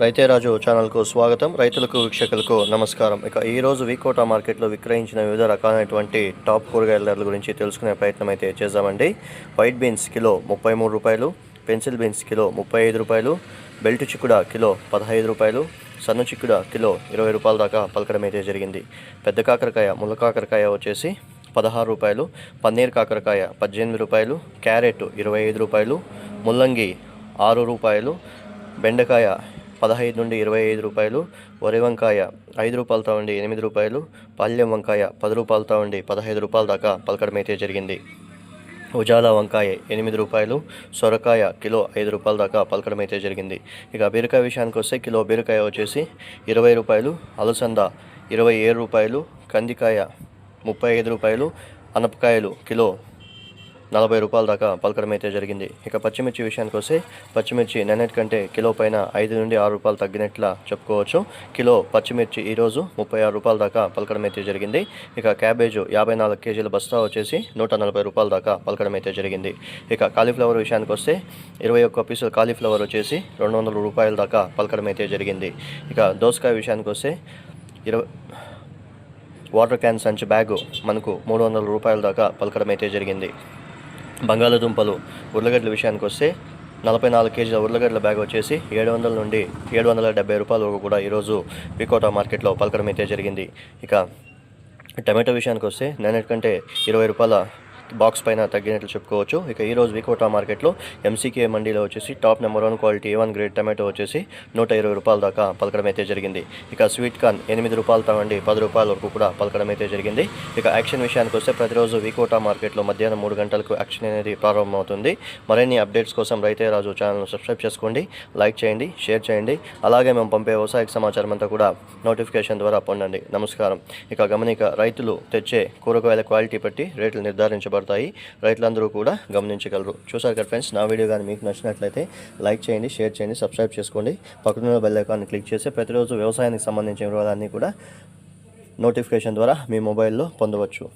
రైతే రాజు ఛానల్కు స్వాగతం. రైతులకు వీక్షకులకు నమస్కారం. ఇక ఈరోజు వీకోటా మార్కెట్లో విక్రయించిన వివిధ రకాలైనటువంటి టాప్ కూరగాయల ధరల గురించి తెలుసుకునే ప్రయత్నం అయితే చేద్దామండి. వైట్ బీన్స్ కిలో 33 రూపాయలు, పెన్సిల్ బీన్స్ కిలో 35 రూపాయలు, బెల్ట్ చిక్కుడ కిలో 15 రూపాయలు, సన్న చిక్కుడ కిలో 20 రూపాయల దాకా పలకడం అయితే జరిగింది. పెద్ద కాకరకాయ ముళ్ళ కాకరకాయ వచ్చేసి 16 రూపాయలు, పన్నీర్ కాకరకాయ 18 రూపాయలు, క్యారెట్ 25 రూపాయలు, ముల్లంగి 6 రూపాయలు, బెండకాయ 15 నుండి 25 రూపాయలు, వరి వంకాయ 5 రూపాయలతో ఉండి 8 రూపాయలు, పాల్యం వంకాయ 10 రూపాయలతో ఉండి 15 రూపాయల దాకా పలకడం అయితే జరిగింది. ఉజాల వంకాయ 8 రూపాయలు, సొరకాయ కిలో 5 రూపాయల దాకా పలకడం అయితే జరిగింది. ఇక బీరకాయ విషయానికి వస్తే కిలో బీరకాయ వచ్చేసి 20 రూపాయలు, అలసంద 27 రూపాయలు, కందికాయ 35 రూపాయలు, అనపకాయలు కిలో 40 రూపాయల దాకా పలకడం అయితే జరిగింది. ఇక పచ్చిమిర్చి విషయానికి వస్తే పచ్చిమిర్చి నిన్నటి కంటే కిలో పైన 5 నుండి 6 రూపాయలు తగ్గినట్లా చెప్పుకోవచ్చు. కిలో పచ్చిమిర్చి ఈరోజు 36 రూపాయల దాకా పలకడం అయితే జరిగింది. ఇక క్యాబేజు 54 కేజీల బస్తా వచ్చేసి 140 రూపాయల దాకా పలకడం అయితే జరిగింది. ఇక కాలీఫ్లవర్ విషయానికి వస్తే 21 పీసుల కాలీఫ్లవర్ వచ్చేసి 200 రూపాయల దాకా పలకడం అయితే జరిగింది. ఇక దోసకాయ విషయానికి వస్తే వాటర్ క్యాన్ సంచి బ్యాగు మనకు 300 రూపాయల దాకా పలకడం అయితే జరిగింది. బంగాళాదుంపలు ఉర్లగడ్డల విషయానికి వస్తే 44 కేజీల ఉర్లగడ్డల బ్యాగ్ వచ్చేసి 700 నుండి 770 రూపాయల వరకు కూడా ఈరోజు వీకోటా మార్కెట్లో పలకడం అయితే జరిగింది. ఇక టమాటో విషయానికి వస్తే నిన్నటి కంటే 20 రూపాయల బాక్స్ పైన తగ్గినట్లు చెప్పుకోవచ్చు. ఇక ఈరోజు వీకోటా మార్కెట్లో ఎంసీకే మండీలో వచ్చేసి top number 1 quality A1 grade tomato వచ్చేసి 120 రూపాయల దాకా పలకడం అయితే జరిగింది. ఇక స్వీట్ కార్న్ 8 రూపాయలతో ఉండి 10 రూపాయల వరకు కూడా పలకడం అయితే జరిగింది. ఇక యాక్షన్ విషయానికి వస్తే ప్రతిరోజు వీకోటా మార్కెట్లో మధ్యాహ్నం 3 గంటలకు యాక్షన్ అనేది ప్రారంభమవుతుంది. మరిన్ని అప్డేట్స్ కోసం రైతే రాజు ఛానల్ను సబ్స్క్రైబ్ చేసుకోండి, లైక్ చేయండి, షేర్ చేయండి. అలాగే మేము పంపే వ్యవసాయ సమాచారం అంతా కూడా నోటిఫికేషన్ ద్వారా పొందండి. నమస్కారం. ఇక గమనిక, రైతులు తెచ్చే కూరగాయల క్వాలిటీ బట్టి రేట్లు నిర్ధారించబడతాయి. రైతులందరూ కూడా గమనించగలరు. చూసారు కదా ఫ్రెండ్స్, నా వీడియో కానీ మీకు నచ్చినట్లయితే లైక్ చేయండి, షేర్ చేయండి, సబ్స్క్రైబ్ చేసుకోండి. పక్కన బెల్ ఐకాన్ని క్లిక్ చేసి ప్రతిరోజు వ్యవసాయానికి సంబంధించిన వివరాలన్నీ కూడా నోటిఫికేషన్ ద్వారా మీ మొబైల్లో పొందవచ్చు.